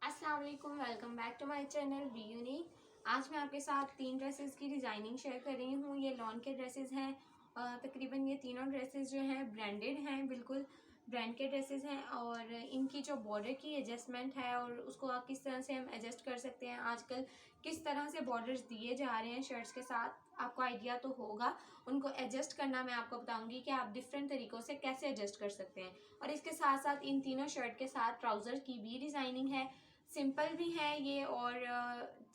अस्सलाम वालेकुम, welcome back to my channel be unique. आज मैं आपके साथ 3 ड्रेसेस की डिज़ाइनिंग शेयर कर रही हूँ। ये लॉन के ड्रेसेस हैं। तकरीबन ये तीनों ड्रेसेस जो हैं ब्रांडेड हैं, बिल्कुल ब्रांड के ड्रेसेस हैं। और इनकी जो बॉर्डर की एडजस्टमेंट है और उसको आप किस तरह से हम एडजस्ट कर सकते हैं, आजकल किस तरह से बॉर्डर्स दिए जा रहे हैं शर्ट्स के साथ, आपको आइडिया तो होगा। उनको एडजस्ट करना मैं आपको बताऊंगी कि आप डिफरेंट तरीक़ों से कैसे एडजस्ट कर सकते हैं। और इसके साथ साथ इन तीनों शर्ट के साथ ट्राउज़र की भी डिज़ाइनिंग है। सिंपल भी है ये और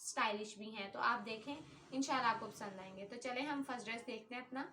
स्टाइलिश भी हैं, तो आप देखें, इंशाल्लाह आपको पसंद आएंगे। तो चलें हम फर्स्ट ड्रेस देखते हैं अपना।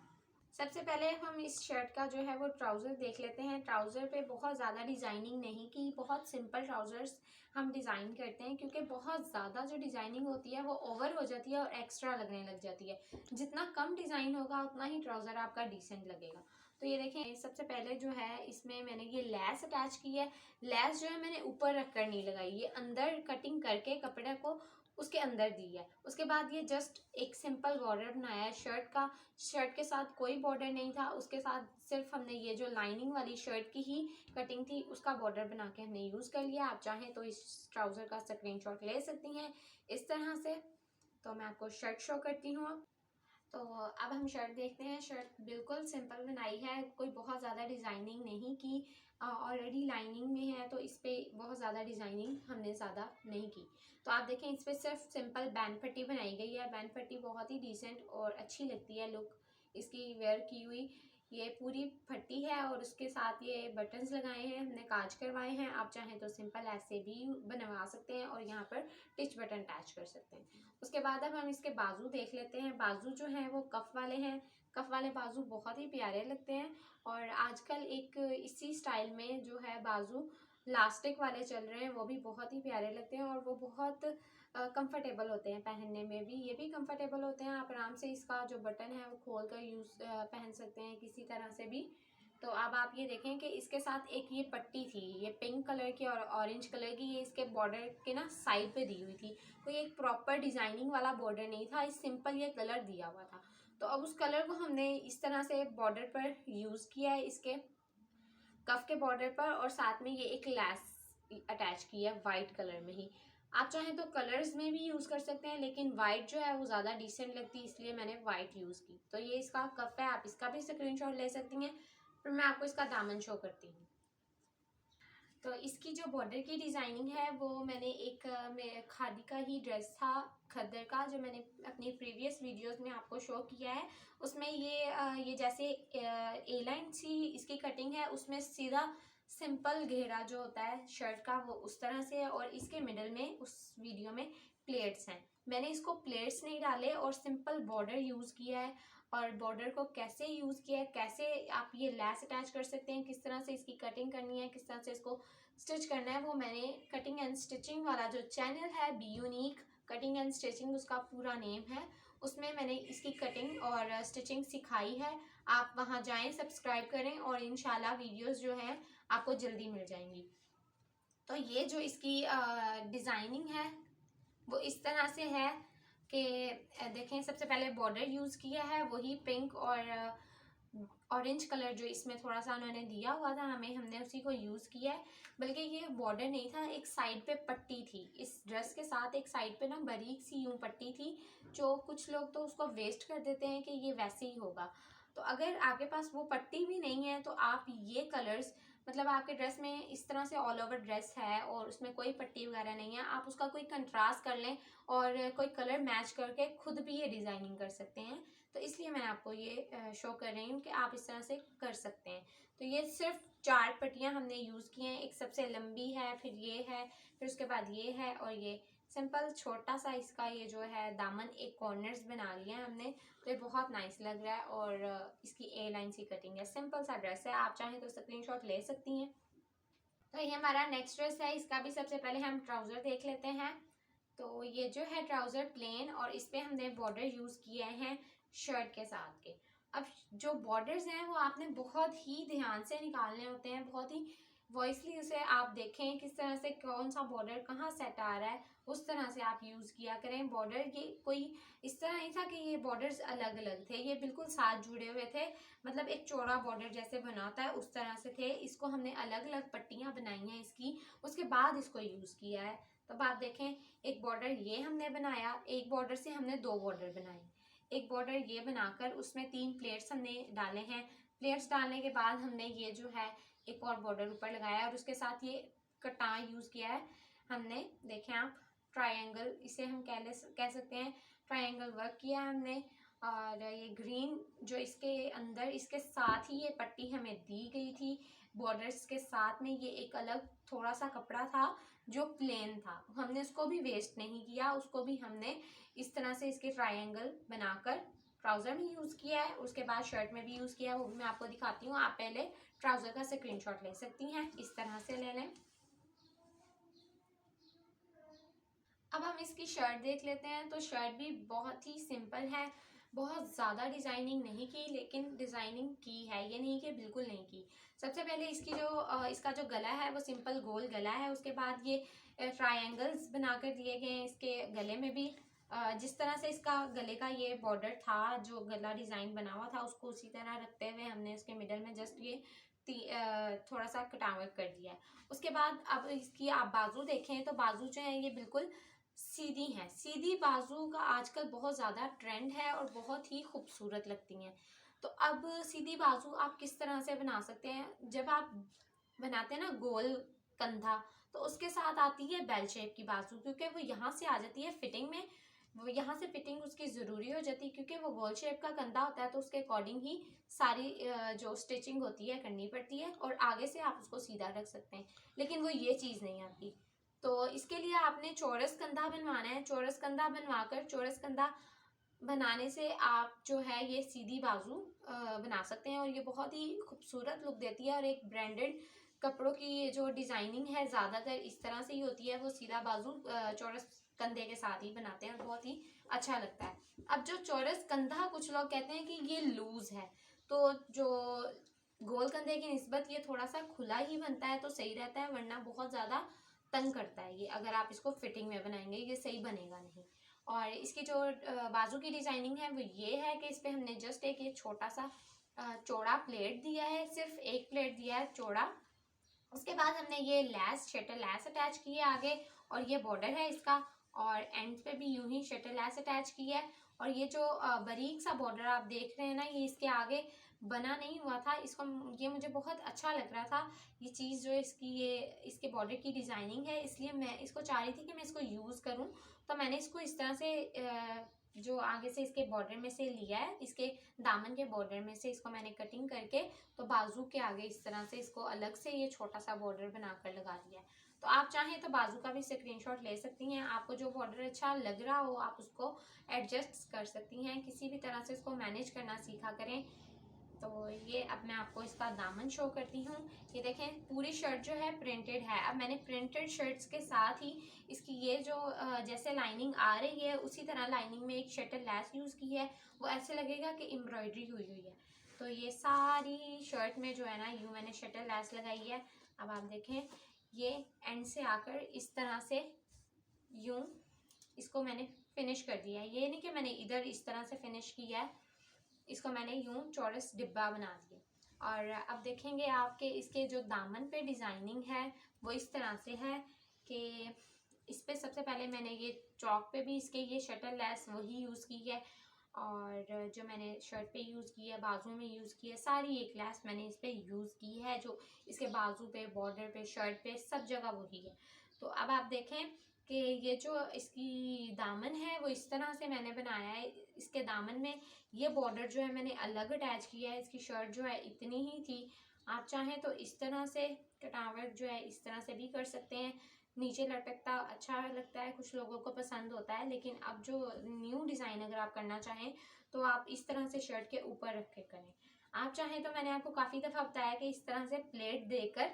सबसे पहले हम इस शर्ट का जो है वो ट्राउज़र देख लेते हैं। ट्राउज़र पे बहुत ज़्यादा डिज़ाइनिंग नहीं की, बहुत सिंपल ट्राउज़र्स हम डिज़ाइन करते हैं क्योंकि बहुत ज़्यादा जो डिज़ाइनिंग होती है वो ओवर हो जाती है और एक्स्ट्रा लगने लग जाती है। जितना कम डिज़ाइन होगा उतना ही ट्राउज़र आपका डिसेंट लगेगा। तो ये देखें, सबसे पहले जो है इसमें मैंने ये लेस अटैच की है। लेस जो है मैंने ऊपर रख कर नहीं लगाई, ये अंदर कटिंग करके कपड़े को उसके अंदर दी है। उसके बाद ये जस्ट एक सिंपल बॉर्डर बनाया है शर्ट का। शर्ट के साथ कोई बॉर्डर नहीं था, उसके साथ सिर्फ हमने ये जो लाइनिंग वाली शर्ट की ही कटिंग थी उसका बॉर्डर बना के हमने यूज़ कर लिया। आप चाहें तो इस ट्राउज़र का स्क्रीनशॉट ले सकती हैं इस तरह से। तो मैं आपको शर्ट शो करती हूँ। तो अब हम शर्ट देखते हैं। शर्ट बिल्कुल सिंपल बनाई है, कोई बहुत ज़्यादा डिज़ाइनिंग नहीं की। ऑलरेडी लाइनिंग में है तो इस पर बहुत ज़्यादा डिज़ाइनिंग हमने ज़्यादा नहीं की। तो आप देखें, इस पर सिर्फ सिंपल बैंड पट्टी बनाई गई है। बैंड पट्टी बहुत ही डिसेंट और अच्छी लगती है लुक इसकी वेयर की हुई। ये पूरी फट्टी है और उसके साथ ये बटन्स लगाए हैं, हमने काज करवाए हैं। आप चाहें तो सिंपल ऐसे भी बनवा सकते हैं और यहाँ पर टिच बटन अटैच कर सकते हैं। उसके बाद अब हम इसके बाजू देख लेते हैं। बाजू जो हैं वो कफ वाले हैं। कफ वाले बाजू बहुत ही प्यारे लगते हैं और आजकल एक इसी स्टाइल में जो है बाजू लास्टिक वाले चल रहे हैं, वो भी बहुत ही प्यारे लगते हैं और वो बहुत कंफर्टेबल होते हैं पहनने में भी। ये भी कंफर्टेबल होते हैं, आप आराम से इसका जो बटन है वो खोल कर पहन सकते हैं किसी तरह से भी। तो अब आप ये देखें कि इसके साथ एक ये पट्टी थी, ये पिंक कलर की और ऑरेंज कलर की, ये इसके बॉर्डर के ना साइड पे दी हुई थी। कोई एक प्रॉपर डिजाइनिंग वाला बॉर्डर नहीं था, इस सिंपल ये कलर दिया हुआ था। तो अब उस कलर को हमने इस तरह से बॉर्डर पर यूज किया है, इसके कफ के बॉर्डर पर, और साथ में ये एक लैस अटैच की है वाइट कलर में ही। आप चाहें तो कलर्स में भी यूज कर सकते हैं, लेकिन वाइट जो है वो ज्यादा डिसेंट लगती है, इसलिए मैंने वाइट यूज की। तो ये इसका कफ है, आप इसका भी स्क्रीनशॉट ले सकती हैं। फिर मैं आपको इसका दामन शो करती हूँ। तो इसकी जो बॉर्डर की डिज़ाइनिंग है वो मैंने एक खादी का ही ड्रेस था खद्दर का, जो मैंने अपनी प्रीवियस वीडियोस में आपको शो किया है। उसमें ये जैसे ए लाइन सी इसकी कटिंग है, उसमें सीधा सिंपल घेरा जो होता है शर्ट का वो उस तरह से है, और इसके मिडल में उस वीडियो में प्लेट्स हैं। मैंने इसको प्लेट्स नहीं डाले और सिंपल बॉर्डर यूज़ किया है। और बॉर्डर को कैसे यूज़ किया है, कैसे आप ये लेस अटैच कर सकते हैं, किस तरह से इसकी कटिंग करनी है, किस तरह से इसको स्टिच करना है, वो मैंने कटिंग एंड स्टिचिंग वाला जो चैनल है be unique cutting and stitching, उसका पूरा नेम है, उसमें मैंने इसकी कटिंग और स्टिचिंग सिखाई है। आप वहाँ जाएं, सब्सक्राइब करें और इंशाल्लाह वीडियोस जो हैं आपको जल्दी मिल जाएंगी। तो ये जो इसकी डिज़ाइनिंग है वो इस तरह से है कि देखें, सबसे पहले बॉर्डर यूज़ किया है वही पिंक और ऑरेंज कलर जो इसमें थोड़ा सा उन्होंने दिया हुआ था हमें, हमने उसी को यूज़ किया है। बल्कि ये बॉर्डर नहीं था, एक साइड पे पट्टी थी इस ड्रेस के साथ, एक साइड पे ना बारीक सी यूं पट्टी थी, जो कुछ लोग तो उसको वेस्ट कर देते हैं कि ये वैसे ही होगा। तो अगर आपके पास वो पट्टी भी नहीं है तो आप ये कलर्स, मतलब आपके ड्रेस में इस तरह से ऑल ओवर ड्रेस है और उसमें कोई पट्टी वगैरह नहीं है, आप उसका कोई कंट्रास्ट कर लें और कोई कलर मैच करके खुद भी ये डिज़ाइनिंग कर सकते हैं। तो इसलिए मैं आपको ये शो कर रही हूँ कि आप इस तरह से कर सकते हैं। तो ये सिर्फ 4 पट्टियाँ हमने यूज़ की हैं, एक सबसे लंबी है, फिर ये है, फिर उसके बाद ये है, और ये सिंपल छोटा सा इसका ये जो है दामन एक कॉर्नर्स बना लिया है हमने। तो ये बहुत नाइस लग रहा है और इसकी ए लाइन सी कटिंग है, सिंपल सा ड्रेस है, आप चाहें तो स्क्रीनशॉट ले सकती हैं। तो ये हमारा नेक्स्ट ड्रेस है, इसका भी सबसे पहले हम ट्राउज़र देख लेते हैं। तो ये जो है ट्राउज़र प्लेन और इस पर हमने बॉर्डर यूज़ किए हैं शर्ट के साथ के। अब जो बॉर्डर्स हैं वो आपने बहुत ही ध्यान से निकालने होते हैं, बहुत ही वॉइसली उसे आप देखें किस तरह से कौन सा बॉर्डर कहाँ सेट आ रहा है, उस तरह से आप यूज़ किया करें। बॉर्डर की कोई इस तरह नहीं था कि ये बॉर्डर्स अलग अलग थे, ये बिल्कुल साथ जुड़े हुए थे, मतलब एक चौड़ा बॉर्डर जैसे बना होता है उस तरह से थे। इसको हमने अलग अलग पट्टियाँ बनाई हैं इसकी, उसके बाद इसको यूज़ किया है। तब आप देखें एक बॉर्डर ये हमने बनाया, एक बॉर्डर से हमने 2 बॉर्डर बनाए, एक बॉर्डर ये बनाकर उसमें 3 प्लेट्स हमने डाले हैं। प्लेट्स डालने के बाद हमने ये जो है एक और बॉर्डर ऊपर लगाया और उसके साथ ये कटां यूज़ किया है हमने। देखें आप, ट्रायंगल इसे हम कह सकते हैं, ट्रायंगल वर्क किया है हमने। और ये ग्रीन जो इसके अंदर इसके साथ ही ये पट्टी हमें दी गई थी बॉर्डर्स के साथ में, ये एक अलग थोड़ा सा कपड़ा था जो प्लेन था, हमने उसको भी वेस्ट नहीं किया, उसको भी हमने इस तरह से इसके ट्रायंगल बनाकर ट्राउज़र में यूज़ किया है, उसके बाद शर्ट में भी यूज़ किया है, वो भी मैं आपको दिखाती हूँ। आप पहले ट्राउज़र का स्क्रीनशॉट ले सकती हैं, इस तरह से ले लें। अब हम इसकी शर्ट देख लेते हैं। तो शर्ट भी बहुत ही सिंपल है, बहुत ज़्यादा डिज़ाइनिंग नहीं की, लेकिन डिज़ाइनिंग की है, ये नहीं कि बिल्कुल नहीं की। सबसे पहले इसकी जो इसका जो गला है वो सिंपल गोल गला है, उसके बाद ये ट्रायंगल्स बनाकर दिए गए हैं इसके गले में भी। जिस तरह से इसका गले का ये बॉर्डर था, जो गला डिज़ाइन बना हुआ था, उसको उसी तरह रखते हुए हमने इसके मिडल में जस्ट ये थोड़ा सा कटावट कर दिया है। उसके बाद अब इसकी आप बाजू देखें तो बाजू जो है ये बिल्कुल सीधी हैं। सीधी बाजू का आजकल बहुत ज़्यादा ट्रेंड है और बहुत ही खूबसूरत लगती हैं। तो अब सीधी बाजू आप किस तरह से बना सकते हैं, जब आप बनाते हैं ना गोल कंधा, तो उसके साथ आती है बेल शेप की बाजू, क्योंकि वो यहाँ से आ जाती है फिटिंग में, वो यहाँ से फिटिंग उसकी ज़रूरी हो जाती है, क्योंकि वो गोल शेप का कंधा होता है, तो उसके अकॉर्डिंग ही सारी जो स्टिचिंग होती है करनी पड़ती है, और आगे से आप उसको सीधा रख सकते हैं, लेकिन वो ये चीज़ नहीं आती। तो इसके लिए आपने चौरस कंधा बनवाना है। चौरस कंधा बनवाकर, चौरस कंधा बनाने से आप जो है ये सीधी बाजू बना सकते हैं, और ये बहुत ही खूबसूरत लुक देती है। और एक ब्रांडेड कपड़ों की जो डिज़ाइनिंग है ज़्यादातर इस तरह से ही होती है, वो सीधा बाजू चौरस कंधे के साथ ही बनाते हैं और बहुत ही अच्छा लगता है। अब जो चौरस कंधा, कुछ लोग कहते हैं कि ये लूज़ है, तो जो गोल कंधे की निस्बत ये थोड़ा सा खुला ही बनता है तो सही रहता है, वरना बहुत ज़्यादा तंग करता है ये, अगर आप इसको फिटिंग में बनाएंगे ये सही बनेगा नहीं। और इसकी जो बाजू की डिज़ाइनिंग है वो ये है कि इस पर हमने जस्ट एक ये छोटा सा चौड़ा प्लेट दिया है, सिर्फ एक प्लेट दिया है चौड़ा। उसके बाद हमने ये लैस, शटर लैस अटैच की है आगे, और ये बॉर्डर है इसका, और एंड पे भी यूं ही शटर लैस अटैच की है। और ये जो बारीक सा बॉर्डर आप देख रहे हैं ना, ये इसके आगे बना नहीं हुआ था, इसको ये मुझे बहुत अच्छा लग रहा था ये चीज़, जो इसकी ये इसके बॉर्डर की डिज़ाइनिंग है, इसलिए मैं इसको चाह रही थी कि मैं इसको यूज़ करूं। तो मैंने इसको इस तरह से जो आगे से इसके बॉर्डर में से लिया है, इसके दामन के बॉर्डर में से इसको मैंने कटिंग करके, तो बाजू के आगे इस तरह से इसको अलग से ये छोटा सा बॉर्डर बनाकर लगा दिया है। तो आप चाहें तो बाजू का भी स्क्रीनशॉट ले सकती हैं, आपको जो बॉर्डर अच्छा लग रहा हो आप उसको एडजस्ट कर सकती हैं, किसी भी तरह से इसको मैनेज करना सीखा करें। तो ये अब मैं आपको इसका दामन शो करती हूँ। ये देखें पूरी शर्ट जो है प्रिंटेड है। अब मैंने प्रिंटेड शर्ट्स के साथ ही इसकी ये जो जैसे लाइनिंग आ रही है उसी तरह लाइनिंग में एक शटल लैस यूज़ की है, वो ऐसे लगेगा कि एम्ब्रॉयडरी हुई हुई है। तो ये सारी शर्ट में जो है ना यूँ मैंने शटल लैस लगाई है। अब आप देखें ये एंड से आकर इस तरह से यूँ इसको मैंने फिनिश कर दिया है। ये नहीं कि मैंने इधर इस तरह से फिनिश किया है, इसको मैंने यूं चौरस डिब्बा बना दिया। और अब देखेंगे आपके इसके जो दामन पे डिज़ाइनिंग है वो इस तरह से है कि इस पे सबसे पहले मैंने ये चौक पे भी इसके ये शटल लैस वही यूज़ की है, और जो मैंने शर्ट पे यूज़ की है, बाजू में यूज़ की है, सारी एक लैस मैंने इस पे यूज़ की है, जो इसके बाजू पे, बॉर्डर पे, शर्ट पे, सब जगह वही है। तो अब आप देखें कि ये जो इसकी दामन है वो इस तरह से मैंने बनाया है। इसके दामन में ये बॉर्डर जो है मैंने अलग अटैच किया है। इसकी शर्ट जो है इतनी ही थी, आप चाहें तो इस तरह से कटावट जो है इस तरह से भी कर सकते हैं, नीचे लटकता अच्छा लगता है, कुछ लोगों को पसंद होता है। लेकिन अब जो न्यू डिज़ाइन अगर आप करना चाहें तो आप इस तरह से शर्ट के ऊपर रख के करें। आप चाहें तो मैंने आपको काफ़ी दफ़ा बताया कि इस तरह से प्लेट देकर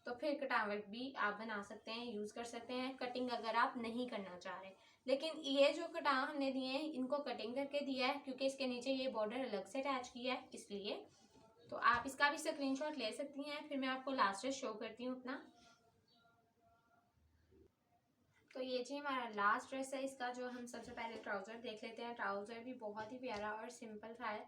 तो फिर कटावट भी आप बना सकते हैं, यूज़ कर सकते हैं, कटिंग अगर आप नहीं करना चाह रहे। लेकिन ये जो कटाव हमने दिए हैं इनको कटिंग करके दिया है, क्योंकि इसके नीचे ये बॉर्डर अलग से अटैच किया है इसलिए। तो आप इसका भी स्क्रीनशॉट ले सकती हैं। फिर मैं आपको लास्ट ड्रेस शो करती हूँ अपना। तो ये जी हमारा लास्ट ड्रेस है। इसका जो हम सबसे पहले ट्राउज़र देख लेते हैं। ट्राउज़र भी बहुत ही प्यारा और सिंपल था है,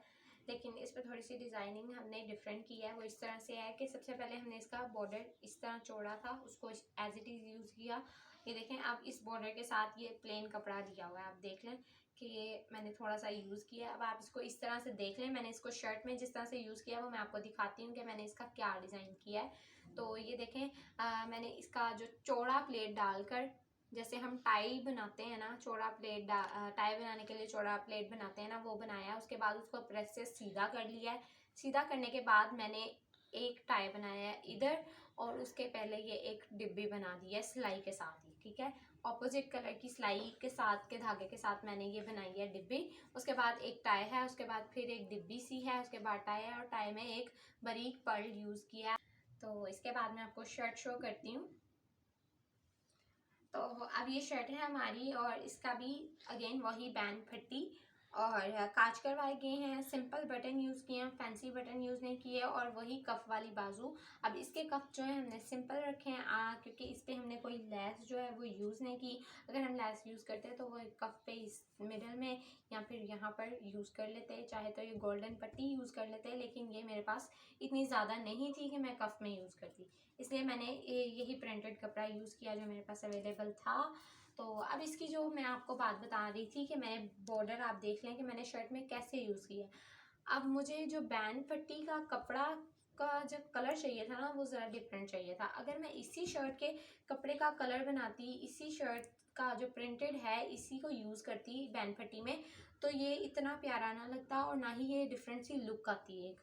लेकिन इस पर थोड़ी सी डिज़ाइनिंग हमने डिफरेंट की है। वो इस तरह से है कि सबसे पहले हमने इसका बॉर्डर इस तरह चौड़ा था, उसको एज इट इज़ यूज़ किया। ये देखें, अब इस बॉर्डर के साथ ये प्लेन कपड़ा दिया हुआ है, आप देख लें कि ये मैंने थोड़ा सा यूज़ किया। अब आप इसको इस तरह से देख लें। मैंने इसको शर्ट में जिस तरह से यूज़ किया वो मैं आपको दिखाती हूँ कि मैंने इसका क्या डिज़ाइन किया है। तो ये देखें, मैंने इसका जो चौड़ा प्लेट डालकर, जैसे हम टाई बनाते हैं ना, चौड़ा प्लेट टाई बनाने के लिए चौड़ा प्लेट बनाते हैं ना, वो बनाया। उसके बाद उसको प्रेस से सीधा कर लिया है। सीधा करने के बाद मैंने एक टाई बनाया है इधर, और उसके पहले ये एक डिब्बी बना दी है सिलाई के साथ ही, ठीक है। ऑपोजिट कलर की सिलाई के साथ के धागे के साथ मैंने ये बनाई है डिब्बी। उसके बाद एक टाई है, उसके बाद फिर एक डिब्बी सी है, उसके बाद टाई है, और टाई में एक बारीक पर्ल यूज़ किया है। तो इसके बाद मैं आपको शर्ट शो करती हूँ। तो अब ये शर्ट है हमारी, और इसका भी अगेन वही बैंड पट्टी और काज करवाए गए हैं। सिंपल बटन यूज़ किए हैं, फैंसी बटन यूज़ नहीं किए, और वही कफ वाली बाजू। अब इसके कफ जो है हमने सिंपल रखे हैं, क्योंकि इस पर हमने कोई लेस जो है वो यूज़ नहीं की। अगर हम लेस यूज़ करते हैं तो वो कफ पे इस मिडल में या फिर यहाँ पर यूज़ कर लेते हैं, चाहे तो ये गोल्डन पट्टी यूज़ कर लेते हैं, लेकिन ये मेरे पास इतनी ज़्यादा नहीं थी कि मैं कफ में यूज़ करती, इसलिए मैंने यही प्रिंटेड कपड़ा यूज़ किया जो मेरे पास अवेलेबल था। तो अब इसकी जो मैं आपको बात बता रही थी कि मैंने बॉर्डर, आप देख लें कि मैंने शर्ट में कैसे यूज़ किया। अब मुझे जो बैंड पट्टी का कपड़ा का जो कलर चाहिए था ना, वो ज़रा डिफरेंट चाहिए था। अगर मैं इसी शर्ट के कपड़े का कलर बनाती, इसी शर्ट का जो प्रिंटेड है इसी को यूज़ करती बैंड पट्टी में, तो ये इतना प्यारा ना लगता, और ना ही ये डिफरेंट सी लुक आती है।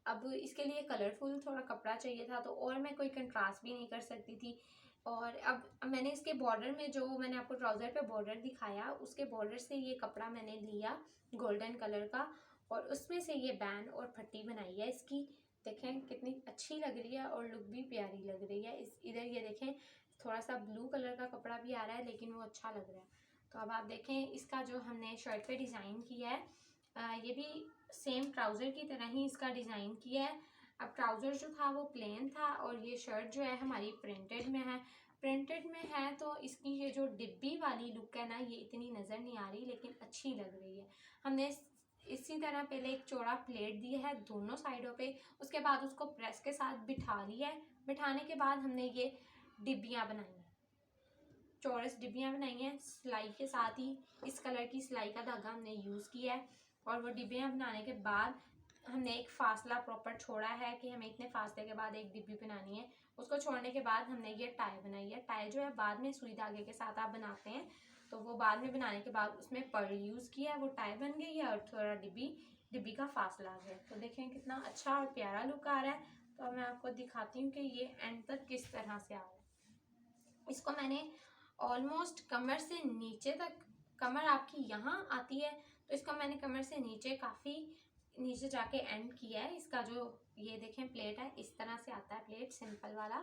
अब इसके लिए कलरफुल थोड़ा कपड़ा चाहिए था, तो और मैं कोई कंट्रास्ट भी नहीं कर सकती थी। और अब मैंने इसके बॉर्डर में, जो मैंने आपको ट्राउज़र पे बॉर्डर दिखाया, उसके बॉर्डर से ये कपड़ा मैंने लिया गोल्डन कलर का, और उसमें से ये बैंड और पट्टी बनाई है इसकी। देखें कितनी अच्छी लग रही है, और लुक भी प्यारी लग रही है। इस इधर ये देखें थोड़ा सा ब्लू कलर का कपड़ा भी आ रहा है, लेकिन वो अच्छा लग रहा है। तो अब आप देखें इसका जो हमने शर्ट पे डिज़ाइन किया है, ये भी सेम ट्राउज़र की तरह ही इसका डिज़ाइन किया है। अब ट्राउज़र जो था वो प्लेन था, और ये शर्ट जो है हमारी प्रिंटेड में है। प्रिंटेड में है तो इसकी ये जो डिब्बी वाली लुक है ना, ये इतनी नज़र नहीं आ रही, लेकिन अच्छी लग रही है। हमने इसी तरह पहले एक चौड़ा प्लेट दी है दोनों साइडों पे, उसके बाद उसको प्रेस के साथ बिठा लिया है। बिठाने के बाद हमने ये डिब्बियाँ बनाई हैं, चौरस डिब्बियाँ बनाई हैं सिलाई के साथ ही। इस कलर की सिलाई का धागा हमने यूज़ किया है, और वो डिब्बियाँ बनाने के बाद हमने एक फासला प्रॉपर छोड़ा है कि हमें इतने फासले के बाद एक डिब्बी बनानी है। उसको छोड़ने के बाद हमने ये टाई बनाई है। टाई जो है बाद में सुई धागे के साथ आप बनाते हैं, तो वो बाद में बनाने के बाद उसमें पर्ल यूज़ किया है, वो टाई बन गई है, और थोड़ा डिब्बी का फासला आ गया। तो देखें कितना अच्छा और प्यारा लुक आ रहा है। तो अब मैं आपको दिखाती हूँ कि ये एंड तक किस तरह से आ रहा है। इसको मैंने ऑलमोस्ट कमर से नीचे तक, कमर आपकी यहाँ आती है, तो इसको मैंने कमर से नीचे काफ़ी नीचे जाके एंड किया है। इसका जो ये देखें प्लेट है, इस तरह से आता है प्लेट सिंपल वाला।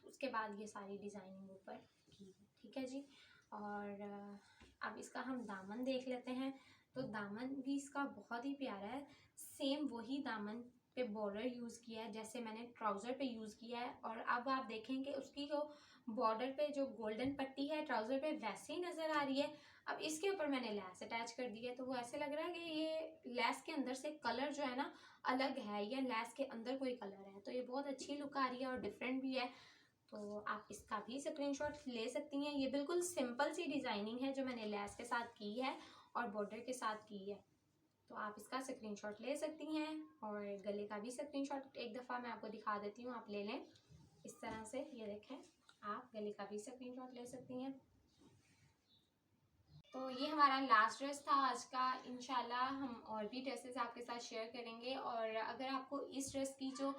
तो उसके बाद ये सारी डिज़ाइनिंग ऊपर की है, ठीक है जी। और अब इसका हम दामन देख लेते हैं। तो दामन भी इसका बहुत ही प्यारा है। सेम वही दामन पे बॉर्डर यूज़ किया है जैसे मैंने ट्राउज़र पे यूज़ किया है, और अब आप देखेंगे उसकी जो बॉर्डर पे जो गोल्डन पट्टी है ट्राउज़र पे वैसे ही नज़र आ रही है। अब इसके ऊपर मैंने लेस अटैच कर दी है, तो वो ऐसे लग रहा है कि ये लेस के अंदर से कलर जो है ना अलग है, या लेस के अंदर कोई कलर है। तो ये बहुत अच्छी लुक आ रही है और डिफरेंट भी है। तो आप इसका भी स्क्रीनशॉट ले सकती हैं। ये बिल्कुल सिंपल सी डिज़ाइनिंग है जो मैंने लेस के साथ की है और बॉर्डर के साथ की है। तो आप इसका स्क्रीनशॉट ले सकती हैं, और गले का भी स्क्रीनशॉट एक दफ़ा मैं आपको दिखा देती हूँ, आप ले लें इस तरह से। ये देखें, आप गले का भी स्क्रीनशॉट ले सकती हैं। तो ये हमारा लास्ट ड्रेस था आज का। इंशाल्लाह हम और भी ड्रेसेस आपके साथ शेयर करेंगे, और अगर आपको इस ड्रेस की जो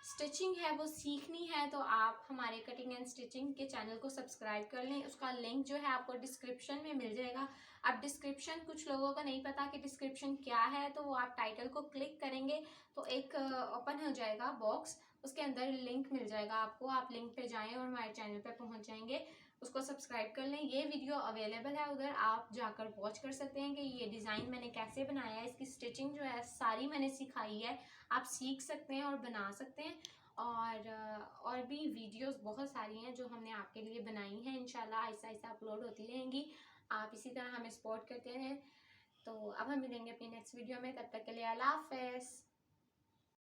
स्टिचिंग है वो सीखनी है तो आप हमारे कटिंग एंड स्टिचिंग के चैनल को सब्सक्राइब कर लें। उसका लिंक जो है आपको डिस्क्रिप्शन में मिल जाएगा। अब डिस्क्रिप्शन कुछ लोगों को नहीं पता कि डिस्क्रिप्शन क्या है, तो वो आप टाइटल को क्लिक करेंगे तो एक ओपन हो जाएगा बॉक्स, उसके अंदर लिंक मिल जाएगा आपको, आप लिंक पे जाएं और हमारे चैनल पे पहुंच जाएंगे, उसको सब्सक्राइब कर लें। ये वीडियो अवेलेबल है उधर, आप जाकर वॉच कर सकते हैं कि ये डिज़ाइन मैंने कैसे बनाया है, इसकी स्टिचिंग जो है सारी मैंने सिखाई है, आप सीख सकते हैं और बना सकते हैं। और भी वीडियोस बहुत सारी हैं जो हमने आपके लिए बनाई हैं, इंशाल्लाह आहिस्ता आहिस्ता अपलोड होती रहेंगी। आप इसी तरह हमें सपोर्ट करते रहें। तो अब हम मिलेंगे अपनी नेक्स्ट वीडियो में, तब तक के लिए अल्लाह हाफ़िज़।